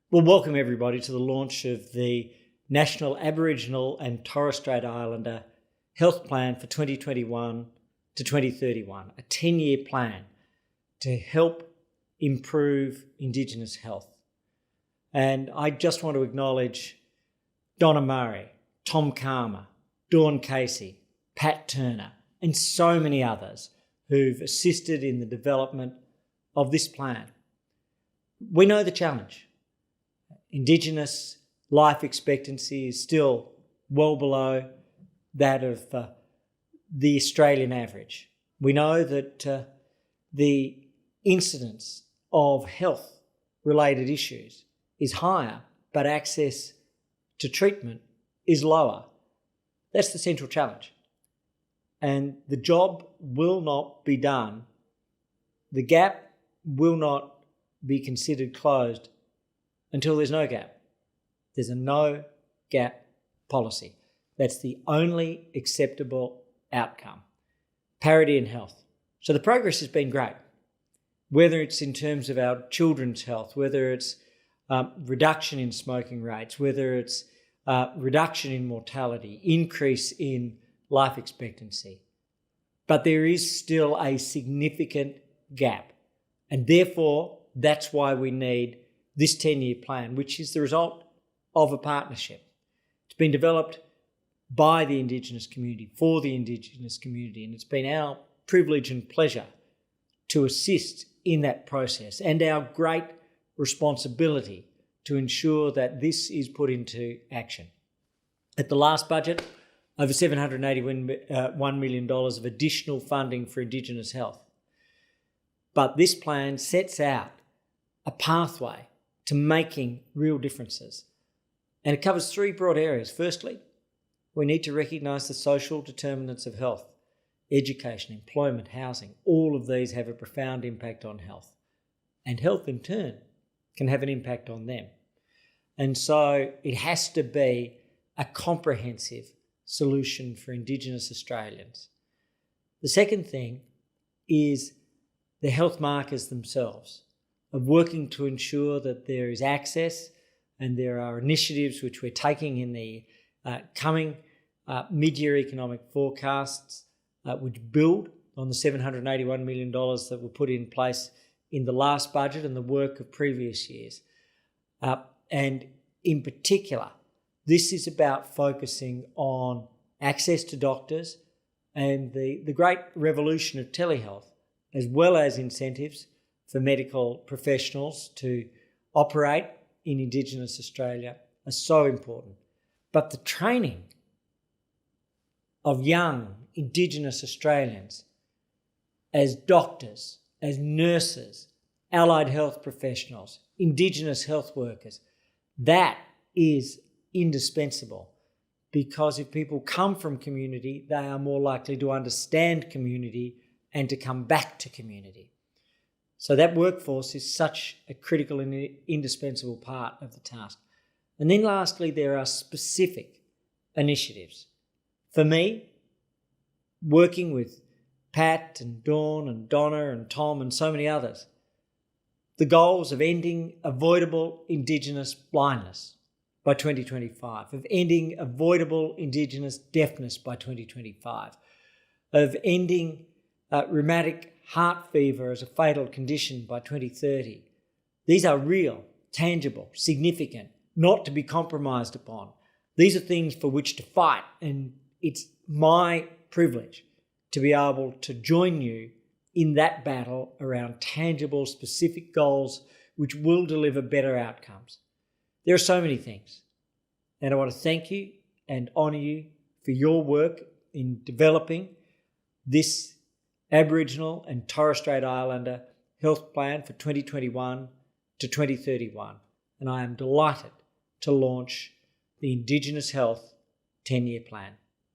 Well, welcome everybody to the launch of the National Aboriginal and Torres Strait Islander Health Plan for 2021 to 2031, a 10-year plan to help improve Indigenous health. And I just want to acknowledge Donna Murray, Tom Calma, Dawn Casey, Pat Turner, and so many others who've assisted in the development of this plan. We know the challenge. Indigenous life expectancy is still well below that of the Australian average. We know that the incidence of health-related issues is higher, but access to treatment is lower. That's the central challenge. And the job will not be done. The gap will not be considered closed until there's no gap. There's a no gap policy. That's the only acceptable outcome. Parity in health. So the progress has been great, whether it's in terms of our children's health, whether it's reduction in smoking rates, whether it's reduction in mortality, increase in life expectancy. But there is still a significant gap. And therefore, that's why we need this 10-year plan, which is the result of a partnership. It's been developed by the Indigenous community, for the Indigenous community, and it's been our privilege and pleasure to assist in that process and our great responsibility to ensure that this is put into action. At the last budget, over $781 million of additional funding for Indigenous health. But this plan sets out a pathway to making real differences. And it covers three broad areas. Firstly, we need to recognise the social determinants of health, education, employment, housing. All of these have a profound impact on health. And health in turn can have an impact on them. And so it has to be a comprehensive solution for Indigenous Australians. The second thing is the health markers themselves, of working to ensure that there is access, and there are initiatives which we're taking in the coming mid-year economic forecasts which build on the $781 million that were put in place in the last budget and the work of previous years. And in particular, this is about focusing on access to doctors and the great revolution of telehealth, as well as incentives for medical professionals to operate in Indigenous Australia are so important. But the training of young Indigenous Australians as doctors, as nurses, allied health professionals, Indigenous health workers, that is indispensable, because if people come from community, they are more likely to understand community and to come back to community. So that workforce is such a critical and indispensable part of the task. And then lastly, there are specific initiatives. For me, working with Pat and Dawn and Donna and Tom and so many others, the goals of ending avoidable Indigenous blindness by 2025, of ending avoidable Indigenous deafness by 2025, of ending rheumatic heart fever as a fatal condition by 2030. These are real, tangible, significant, not to be compromised upon. These are things for which to fight, and it's my privilege to be able to join you in that battle around tangible, specific goals which will deliver better outcomes. There are so many things, and I want to thank you and honour you for your work in developing this Aboriginal and Torres Strait Islander Health Plan for 2021 to 2031. And I am delighted to launch the Indigenous Health 10-year plan.